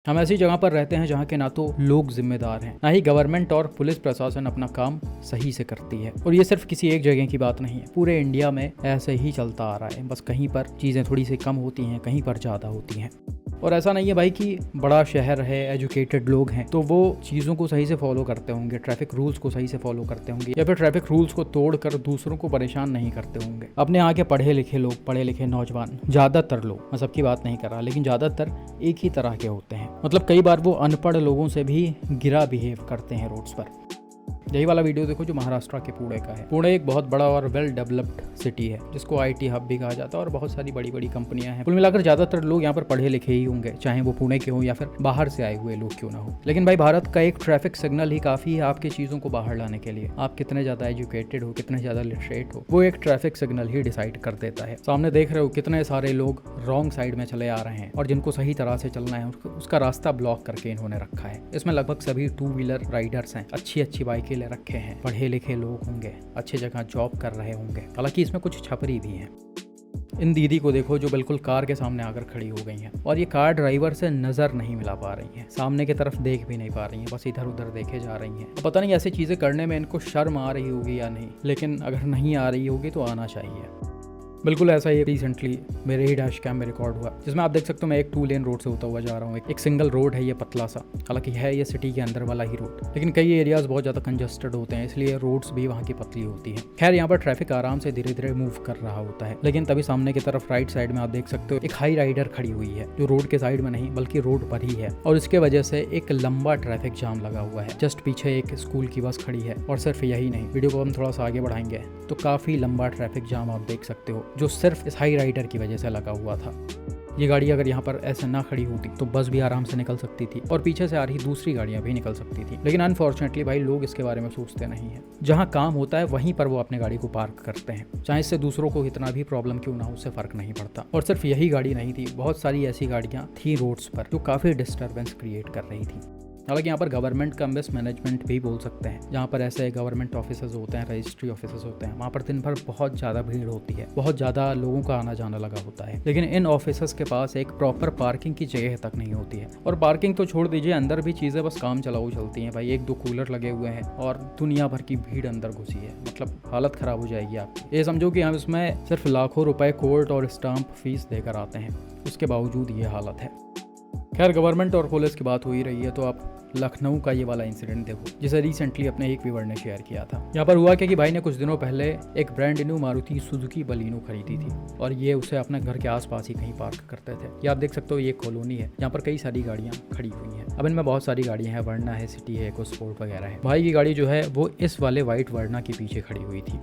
हम ऐसी जगह पर रहते हैं जहाँ के ना तो लोग जिम्मेदार हैं, ना ही गवर्नमेंट और पुलिस प्रशासन अपना काम सही से करती है। और ये सिर्फ किसी एक जगह की बात नहीं है, पूरे इंडिया में ऐसे ही चलता आ रहा है। बस कहीं पर चीज़ें थोड़ी सी कम होती हैं, कहीं पर ज़्यादा होती हैं। और ऐसा नहीं है भाई कि बड़ा शहर है, एजुकेटेड लोग हैं तो वो चीज़ों को सही से फॉलो करते होंगे, ट्रैफिक रूल्स को सही से फॉलो करते होंगे, या फिर ट्रैफिक रूल्स को तोड़कर दूसरों को परेशान नहीं करते होंगे। अपने यहाँ के पढ़े लिखे लोग, पढ़े लिखे नौजवान, ज़्यादातर लोग, मैं सबकी बात नहीं कर रहा, लेकिन ज़्यादातर एक ही तरह के होते हैं। मतलब कई बार वो अनपढ़ लोगों से भी गिरा बिहेव करते हैं रोड्स पर। यही वाला वीडियो देखो जो महाराष्ट्र के पुणे का है। पुणे एक बहुत बड़ा और वेल डेवलप्ड सिटी है जिसको आईटी हब भी कहा जाता है और बहुत सारी बड़ी बड़ी कंपनियां हैं। कुल मिलाकर ज्यादातर लोग यहाँ पर पढ़े लिखे ही होंगे, चाहे वो पुणे के हो या फिर बाहर से आए हुए लोग क्यों ना हो। लेकिन भाई भारत का एक ट्रैफिक सिग्नल ही काफी है आपकी चीजों को बाहर लाने के लिए। आप कितने ज्यादा एजुकेटेड हो, कितने ज्यादा लिटरेट हो, वो एक ट्रैफिक सिग्नल ही डिसाइड कर देता है। सामने देख रहे हो कितने सारे लोग रॉन्ग साइड में चले आ रहे हैं और जिनको सही तरह से चलना है उसका रास्ता ब्लॉक करके इन्होंने रखा है। इसमें लगभग सभी 2 व्हीलर राइडर्स हैं, अच्छी अच्छी बाइकें ले रखे हैं, पढ़े लिखे लोग होंगे, अच्छी जगह जॉब कर रहे होंगे। हालांकि इसमें कुछ छपरी भी हैं। इन दीदी को देखो जो बिल्कुल कार के सामने आकर खड़ी हो गई हैं और ये कार ड्राइवर से नजर नहीं मिला पा रही हैं, सामने की तरफ देख भी नहीं पा रही हैं, बस इधर उधर देखे जा रही हैं। पता नहीं ऐसी चीजें करने में इनको शर्म आ रही होगी या नहीं, लेकिन अगर नहीं आ रही होगी तो आना चाहिए। बिल्कुल ऐसा ही रिसेंटली मेरे ही डैश कैम में रिकॉर्ड हुआ, जिसमें आप देख सकते हो मैं एक 2 लेन रोड से होता हुआ जा रहा हूँ। एक सिंगल रोड है ये पतला सा, हालांकि है ये सिटी के अंदर वाला ही रोड, लेकिन कई एरियाज बहुत ज़्यादा कंजस्टेड होते हैं, इसलिए रोड्स भी वहाँ की पतली होती है। खैर यहाँ पर ट्रैफिक आराम से धीरे धीरे मूव कर रहा होता है, लेकिन तभी सामने की तरफ राइट साइड में आप देख सकते हो एक हाई राइडर खड़ी हुई है जो रोड के साइड में नहीं बल्कि रोड पर ही है, और इसके वजह से एक लंबा ट्रैफिक जाम लगा हुआ है। जस्ट पीछे एक स्कूल की बस खड़ी है, और सिर्फ यही नहीं, वीडियो को हम थोड़ा सा आगे बढ़ाएंगे तो काफ़ी लंबा ट्रैफिक जाम आप देख सकते हो जो सिर्फ इस हाई राइडर की वजह से लगा हुआ था। ये गाड़ी अगर यहाँ पर ऐसे ना खड़ी होती तो बस भी आराम से निकल सकती थी और पीछे से आ रही दूसरी गाड़ियाँ भी निकल सकती थी, लेकिन अनफॉर्चुनेटली भाई लोग इसके बारे में सोचते नहीं है। जहाँ काम होता है वहीं पर वो अपने गाड़ी को पार्क करते हैं, चाहे इससे दूसरों को कितना भी प्रॉब्लम क्यों ना हो, उससे फर्क नहीं पड़ता। और सिर्फ यही गाड़ी नहीं थी, बहुत सारी ऐसी गाड़ियाँ थी रोड्स पर जो काफ़ी डिस्टर्बेंस क्रिएट कर रही थी। हालांकि यहाँ पर गवर्नमेंट का मिसमैनेजमेंट भी बोल सकते हैं, जहाँ पर ऐसे गवर्नमेंट ऑफिसर्स होते हैं, रजिस्ट्री ऑफिसर्स होते हैं, वहाँ पर दिन भर बहुत ज़्यादा भीड़ होती है, बहुत ज़्यादा लोगों का आना जाना लगा होता है, लेकिन इन ऑफिसर्स के पास एक प्रॉपर पार्किंग की जगह तक नहीं होती है। और पार्किंग तो छोड़ दीजिए, अंदर भी चीज़ें बस काम चलाऊ चलती हैं भाई। 1-2 कूलर लगे हुए हैं और दुनिया भर की भीड़ अंदर घुसी है, मतलब हालत ख़राब हो जाएगी आपकी। ये समझो कि हम इसमें सिर्फ लाखों रुपए कोर्ट और स्टाम्प फीस देकर आते हैं, उसके बावजूद ये हालत है। खैर गवर्नमेंट और पुलिस की बात हो ही रही है तो आप लखनऊ का ये वाला इंसिडेंट देखो, जिसे रिसेंटली अपने एक व्यूअर ने शेयर किया था। यहाँ पर हुआ क्या कि भाई ने कुछ दिनों पहले एक brand new Maruti Suzuki Baleno खरीदी थी और ये उसे अपने घर के आसपास ही कहीं पार्क करते थे। ये आप देख सकते हो ये कॉलोनी है, यहाँ पर कई सारी गाड़ियाँ खड़ी हुई हैं। अब इनमें बहुत सारी गाड़ियाँ हैं, वर्ना है, सिटी है, इको स्पोर्ट वगैरह है। भाई की गाड़ी जो है वो इस वाले व्हाइट वर्ना के पीछे खड़ी हुई थी।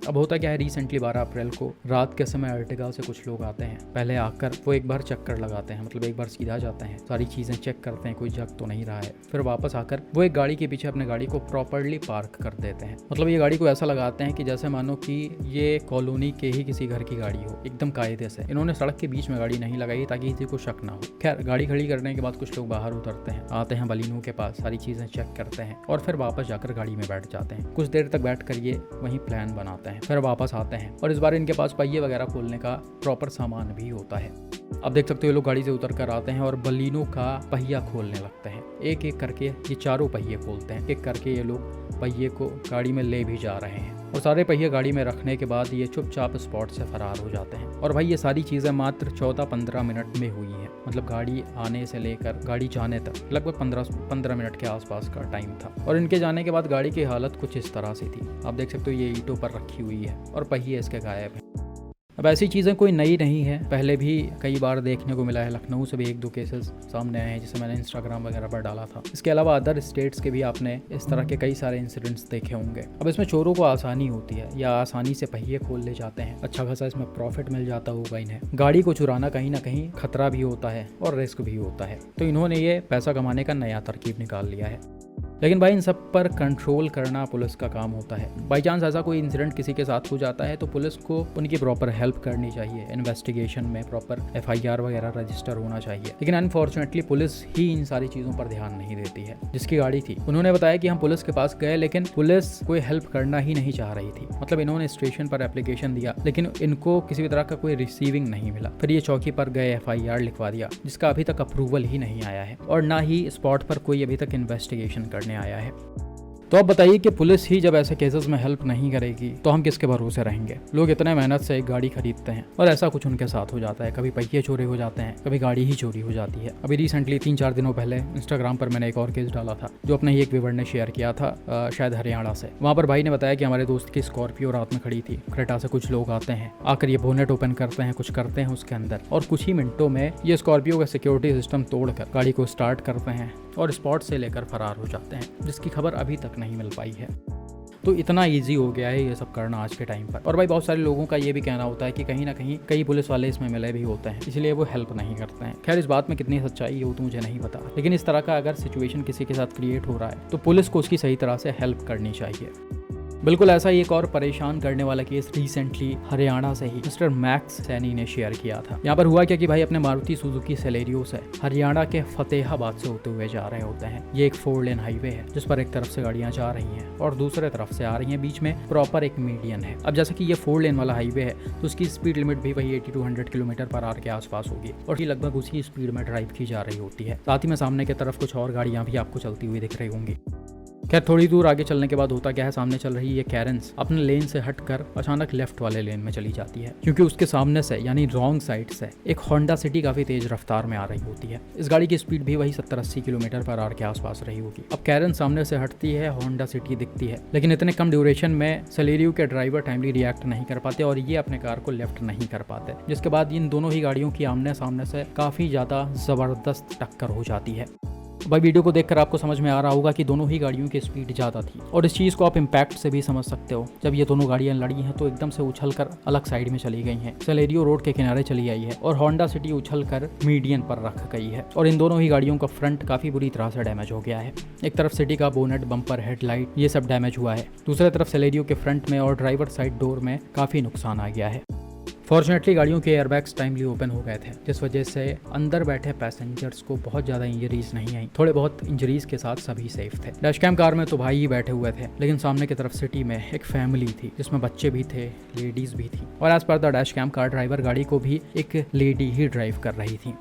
अब होता क्या है, रिसेंटली 12 अप्रैल को रात के समय अर्टिगा से कुछ लोग आते हैं, पहले आकर वो एक बार चक्कर लगाते हैं, मतलब एक बार सीधा जाते हैं, सारी चीज़ें चेक करते हैं कोई जग तो नहीं रहा है, फिर वापस आकर वो एक गाड़ी के पीछे अपने गाड़ी को प्रॉपर्ली पार्क कर देते हैं। मतलब ये गाड़ी को ऐसा लगाते हैं कि जैसे मानो कि ये कॉलोनी के ही किसी घर की गाड़ी हो, एकदम कायदे से। इन्होंने सड़क के बीच में गाड़ी नहीं लगाई ताकि किसी को शक ना हो। खैर गाड़ी खड़ी करने के बाद कुछ लोग बाहर उतरते हैं, आते हैं बलिनो के पास, सारी चीज़ें चेक करते हैं और फिर वापस जाकर गाड़ी में बैठ जाते हैं। कुछ देर तक बैठ कर ये वहीं प्लान बनाते हैं, फिर वापस आते हैं और इस बार इनके पास पहिए वगैरह खोलने का प्रॉपर सामान भी होता है। अब देख सकते हो ये लोग गाड़ी से उतर कर आते हैं और बलिनो का पहिया खोलने लगते हैं। एक एक करके ये चारों पहिए खोलते हैं, एक करके ये लोग पहिए को गाड़ी में ले भी जा रहे हैं और सारे पहिए गाड़ी में रखने के बाद ये चुपचाप स्पॉट से फरार हो जाते हैं। और भाई ये सारी चीज़ें मात्र 14-15 मिनट में हुई हैं, मतलब गाड़ी आने से लेकर गाड़ी जाने तक लगभग 15 मिनट के आसपास का टाइम था। और इनके जाने के बाद गाड़ी की हालत कुछ इस तरह से थी, आप देख सकते हो ये ईंटों पर रखी हुई है और पहिए इसके गायब हैं। अब ऐसी चीज़ें कोई नई नहीं है, पहले भी कई बार देखने को मिला है। लखनऊ से भी 1-2 केसेस सामने आए हैं जिसे मैंने इंस्टाग्राम वगैरह पर डाला था। इसके अलावा अदर स्टेट्स के भी आपने इस तरह के कई सारे इंसिडेंट्स देखे होंगे। अब इसमें चोरों को आसानी होती है या आसानी से पहिए खोल ले जाते हैं, अच्छा खासा इसमें प्रॉफिट मिल जाता होगा इन्हें। गाड़ी को चुराना कहीं ना कहीं खतरा भी होता है और रिस्क भी होता है, तो इन्होंने ये पैसा कमाने का नया तरकीब निकाल लिया है। लेकिन भाई इन सब पर कंट्रोल करना पुलिस का काम होता है। बाई चांस ऐसा कोई इंसिडेंट किसी के साथ हो जाता है तो पुलिस को उनकी प्रॉपर हेल्प करनी चाहिए, इन्वेस्टिगेशन में प्रॉपर FIR वगैरह रजिस्टर होना चाहिए। लेकिन अनफॉर्चुनेटली पुलिस ही इन सारी चीज़ों पर ध्यान नहीं देती है। जिसकी गाड़ी थी उन्होंने बताया कि हम पुलिस के पास गए लेकिन पुलिस कोई हेल्प करना ही नहीं चाह रही थी। मतलब इन्होंने स्टेशन पर एप्लीकेशन दिया लेकिन इनको किसी भी तरह का कोई रिसीविंग नहीं मिला। फिर ये चौकी पर गए, FIR लिखवा दिया जिसका अभी तक अप्रूवल ही नहीं आया है और ना ही स्पॉट पर कोई अभी तक इन्वेस्टिगेशन करने आया है। तो अब बताइए कि पुलिस ही जब ऐसे केसेस में हेल्प नहीं करेगी तो हम किसके भरोसे रहेंगे। लोग इतने मेहनत से एक गाड़ी खरीदते हैं और ऐसा कुछ उनके साथ हो जाता है। कभी पहिए चोरी हो जाते हैं, कभी गाड़ी ही चोरी हो जाती है। अभी रिसेंटली 3-4 दिनों पहले इंस्टाग्राम पर मैंने एक और केस डाला था जो अपने ही एक व्यूअर ने शेयर किया था, शायद हरियाणा से। वहाँ पर भाई ने बताया कि हमारे दोस्त की स्कॉर्पियो रात में खड़ी थी। क्रेटा से कुछ लोग आते हैं, आकर ये बोनेट ओपन करते हैं, कुछ करते हैं उसके अंदर और कुछ ही मिनटों में ये स्कॉर्पियो का सिक्योरिटी सिस्टम तोड़कर गाड़ी को स्टार्ट करते हैं और स्पॉट से लेकर फरार हो जाते हैं, जिसकी खबर अभी तक नहीं मिल पाई है। तो इतना इजी हो गया है ये सब करना आज के टाइम पर। और भाई बहुत सारे लोगों का ये भी कहना होता है कि कहीं ना कहीं कई पुलिस वाले इसमें मिले भी होते हैं, इसलिए वो हेल्प नहीं करते हैं। खैर इस बात में कितनी सच्चाई है वो तो मुझे नहीं पता, लेकिन इस तरह का अगर सिचुएशन किसी के साथ क्रिएट हो रहा है तो पुलिस को उसकी सही तरह से हेल्प करनी चाहिए। बिल्कुल ऐसा ही एक और परेशान करने वाला केस रिसेंटली हरियाणा से ही मिस्टर मैक्स सैनी ने शेयर किया था। यहाँ पर हुआ क्या कि भाई अपने मारुति सुजुकी सेलेरियो से हरियाणा के फतेहाबाद से होते हुए जा रहे होते हैं। ये एक 4 लेन हाईवे है जिस पर एक तरफ से गाड़ियां जा रही हैं और दूसरे तरफ से आ रही हैं, बीच में प्रॉपर एक मीडियन है। अब जैसे कि ये 4 लेन वाला हाईवे है तो उसकी स्पीड लिमिट भी वही 80 to 100 km/h के आसपास होगी और ये लगभग उसी स्पीड में ड्राइव की जा रही होती है। साथ ही में सामने की तरफ कुछ और गाड़ियां भी आपको चलती हुई दिख रही होंगी। खैर थोड़ी दूर आगे चलने के बाद होता क्या है, सामने चल रही ये कैरेंस अपने लेन से हटकर अचानक लेफ्ट वाले लेन में चली जाती है क्योंकि उसके सामने से यानी रॉन्ग साइड से एक होंडा सिटी काफी तेज रफ्तार में आ रही होती है। इस गाड़ी की स्पीड भी वही 70-80 km/h के आसपास रही होगी। अब कैरेंस सामने से हटती है, होंडा सिटी दिखती है, लेकिन इतने कम ड्यूरेशन में सेलेरियो के ड्राइवर टाइमली रिएक्ट नहीं कर पाते और ये अपने कार को लेफ्ट नहीं कर पाते, जिसके बाद इन दोनों ही गाड़ियों की आमने सामने से काफी ज्यादा जबरदस्त टक्कर हो जाती है। भाई वीडियो को देखकर आपको समझ में आ रहा होगा कि दोनों ही गाड़ियों की स्पीड ज़्यादा थी और इस चीज़ को आप इम्पैक्ट से भी समझ सकते हो। जब ये दोनों गाड़ियां लड़ी हैं तो एकदम से उछलकर अलग साइड में चली गई हैं, सेलेरियो रोड के किनारे चली आई है और होंडा सिटी उछलकर मीडियन पर रख गई है और इन दोनों ही गाड़ियों का फ्रंट काफ़ी बुरी तरह से डैमेज हो गया है। एक तरफ सिटी का बोनेट, बम्पर, हेडलाइट ये सब डैमेज हुआ है, दूसरी तरफ सेलेरियो के फ्रंट में और ड्राइवर साइड डोर में काफ़ी नुकसान आ गया है। फॉर्चुनेटली गाड़ियों के एयरबैग्स टाइमली ओपन हो गए थे, जिस वजह से अंदर बैठे पैसेंजर्स को बहुत ज़्यादा इंजरीज नहीं आई। थोड़े बहुत इंजरीज के साथ सभी सेफ थे। डैशकैम कार में तो भाई ही बैठे हुए थे, लेकिन सामने की तरफ सिटी में एक फैमिली थी जिसमें बच्चे भी थे, लेडीज भी थी और as per the dashcam car driver गाड़ी को भी एक लेडी ही ड्राइव कर रही थी।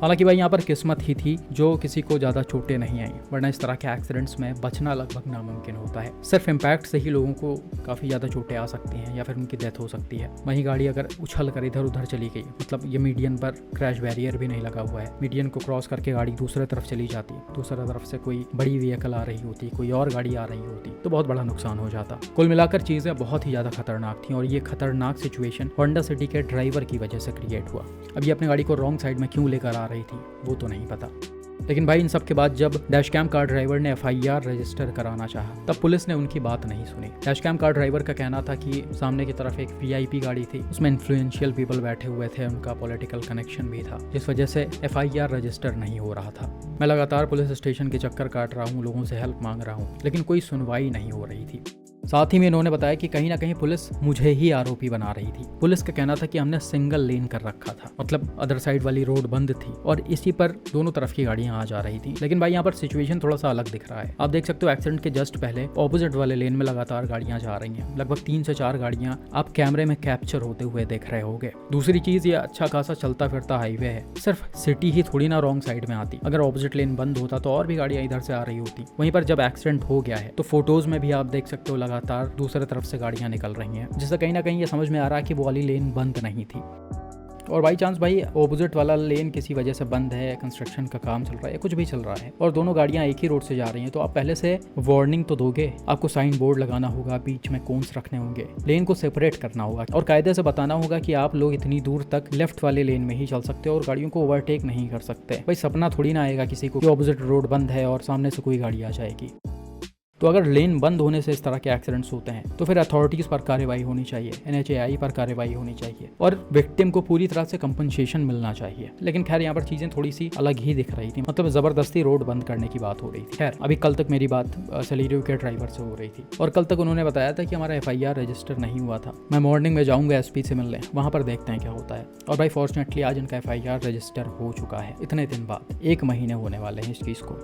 हालांकि भाई यहाँ पर किस्मत ही थी जो किसी को ज़्यादा चोटें नहीं आई, वरना इस तरह के एक्सीडेंट्स में बचना लगभग नामुमकिन होता है। सिर्फ इम्पैक्ट से ही लोगों को काफ़ी ज़्यादा चोटें आ सकती हैं या फिर उनकी डेथ हो सकती है। वहीं गाड़ी अगर उछल कर इधर उधर चली गई, मतलब ये मीडियन पर क्रैश बैरियर भी नहीं लगा हुआ है, मीडियन को क्रॉस करके गाड़ी दूसरे तरफ चली जाती, दूसरी तरफ से कोई बड़ी व्हीकल आ रही होती, कोई और गाड़ी आ रही होती तो बहुत बड़ा नुकसान हो जाता। कुल मिलाकर चीज़ें बहुत ही ज़्यादा खतरनाक थी और ये खतरनाक सिचुएशन होंडा सिटी के ड्राइवर की वजह से क्रिएट हुआ। अब ये अपनी गाड़ी को रॉन्ग साइड में क्यों लेकर आ रही थी वो तो नहीं पता, लेकिन भाई इन सब के बाद जब डैशकैम कार ड्राइवर ने FIR रजिस्टर कराना चाहा तब पुलिस ने उनकी बात नहीं सुनी। डैशकैम कार ड्राइवर का कहना था कि सामने की तरफ एक VIP गाड़ी थी, उसमें इन्फ्लुएंशियल पीपल बैठे हुए थे, उनका पॉलिटिकल कनेक्शन भी था, जिस वजह से FIR रजिस्टर नहीं हो रहा था। मैं लगातार पुलिस स्टेशन के चक्कर काट रहा हूँ, लोगों से हेल्प मांग रहा हूँ, लेकिन कोई सुनवाई नहीं हो रही थी। साथ ही में इन्होंने बताया कि कहीं ना कहीं पुलिस मुझे ही आरोपी बना रही थी। पुलिस का कहना था कि हमने सिंगल लेन कर रखा था, मतलब अदर साइड वाली रोड बंद थी और इसी पर दोनों तरफ की गाड़ियां आ जा रही थी। लेकिन भाई यहाँ पर सिचुएशन थोड़ा सा अलग दिख रहा है। आप देख सकते हो एक्सीडेंट के जस्ट पहले ऑपोजिट वाले लेन में लगातार गाड़ियां जा रही हैं, लगभग 3 से 4 गाड़ियां आप कैमरे में कैप्चर होते हुए देख रहे होगे। दूसरी चीज, ये अच्छा खासा चलता फिरता हाईवे है, सिर्फ सिटी ही थोड़ी ना रॉन्ग साइड में आती। अगर ऑपोजिट लेन बंद होता तो और भी गाड़ियां इधर से आ रही होती। वहीं पर जब एक्सीडेंट हो गया है तो फोटोज में भी आप देख सकते हो लगातार दूसरे तरफ से गाड़ियां निकल रही हैं, जिससे कहीं ना कहीं ये समझ में आ रहा है कि वो वाली लेन बंद नहीं थी। और बाई चांस भाई ऑपोजिट वाला लेन किसी वजह से बंद है, कंस्ट्रक्शन का काम चल रहा है, कुछ भी चल रहा है और दोनों गाड़ियां एक ही रोड से जा रही हैं, तो आप पहले से वार्निंग तो दोगे। आपको साइन बोर्ड लगाना होगा, बीच में कोन्स रखने होंगे, लेन को सेपरेट करना होगा और कायदे से बताना होगा कि आप लोग इतनी दूर तक लेफ्ट वाले लेन में ही चल सकते हो और गाड़ियों को ओवरटेक नहीं कर सकते। भाई सपना थोड़ी ना आएगा किसी को कि ऑपोजिट रोड बंद है और सामने से कोई गाड़ी आ जाएगी। तो अगर लेन बंद होने से इस तरह के एक्सीडेंट्स होते हैं तो फिर अथॉरिटीज़ पर कार्रवाई होनी चाहिए, NHAI पर कार्रवाई होनी चाहिए और विक्टिम को पूरी तरह से कंपनसेशन मिलना चाहिए। लेकिन खैर यहाँ पर चीज़ें थोड़ी सी अलग ही दिख रही थी, मतलब ज़बरदस्ती रोड बंद करने की बात हो रही थी। खैर अभी कल तक मेरी बात सेलेरियो के ड्राइवर से हो रही थी और कल तक उन्होंने बताया था कि हमारा FIR रजिस्टर नहीं हुआ था। मैं मॉर्निंग में जाऊँगा SP से मिलने, वहाँ पर देखते हैं क्या होता है। और भाई फॉर्चुनेटली आज इनका FIR रजिस्टर हो चुका है, इतने दिन बाद, 1 महीने होने वाले हैं इस चीज़ को।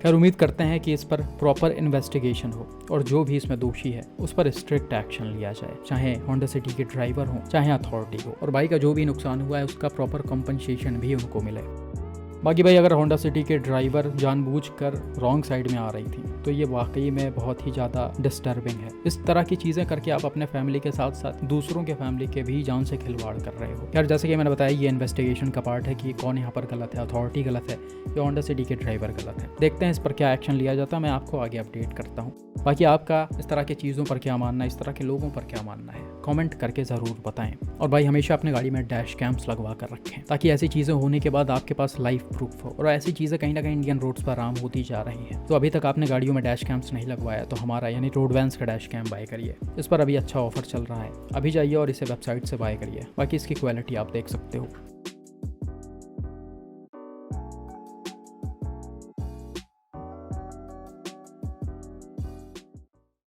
खैर उम्मीद करते हैं कि इस पर प्रॉपर इन्वेस्टिगेशन हो और जो भी इसमें दोषी है उस पर स्ट्रिक्ट एक्शन लिया जाए, चाहे होंडा सिटी के ड्राइवर हो चाहे अथॉरिटी हो, और बाइक का जो भी नुकसान हुआ है उसका प्रॉपर कंपनसेशन भी उनको मिले। बाकी भाई अगर होंडा सिटी के ड्राइवर जानबूझकर रॉन्ग साइड में आ रही थी तो ये वाकई में बहुत ही ज़्यादा डिस्टर्बिंग है। इस तरह की चीज़ें करके आप अपने फैमिली के साथ साथ दूसरों के फैमिली के भी जान से खिलवाड़ कर रहे हो। यार जैसे कि मैंने बताया ये इन्वेस्टिगेशन का पार्ट है कि कौन यहाँ पर गलत है, अथॉरिटी गलत है या होंडा सिटी के ड्राइवर गलत है। देखते हैं इस पर क्या एक्शन लिया जाता है, मैं आपको आगे अपडेट करता हूँ। बाकी आपका इस तरह की चीज़ों पर क्या मानना है, इस तरह के लोगों पर क्या मानना है, कमेंट करके ज़रूर बताएं। और भाई हमेशा अपने गाड़ी में डैश कैम्प्स लगवा कर रखें ताकि ऐसी चीज़ें होने के बाद आपके पास लाइफ प्रूफ हो। और ऐसी चीज़ें कहीं ना कहीं इंडियन रोड्स पर आम होती जा रही हैं। तो अभी तक आपने गाड़ियों में डैश कैम्प्स नहीं लगवाया तो हमारा यानी रोडवैंस का डैश कैम्प बाय करिए। इस पर अभी अच्छा ऑफर चल रहा है, अभी जाइए और इसे वेबसाइट से बाय करिए। बाकी इसकी क्वालिटी आप देख सकते हो।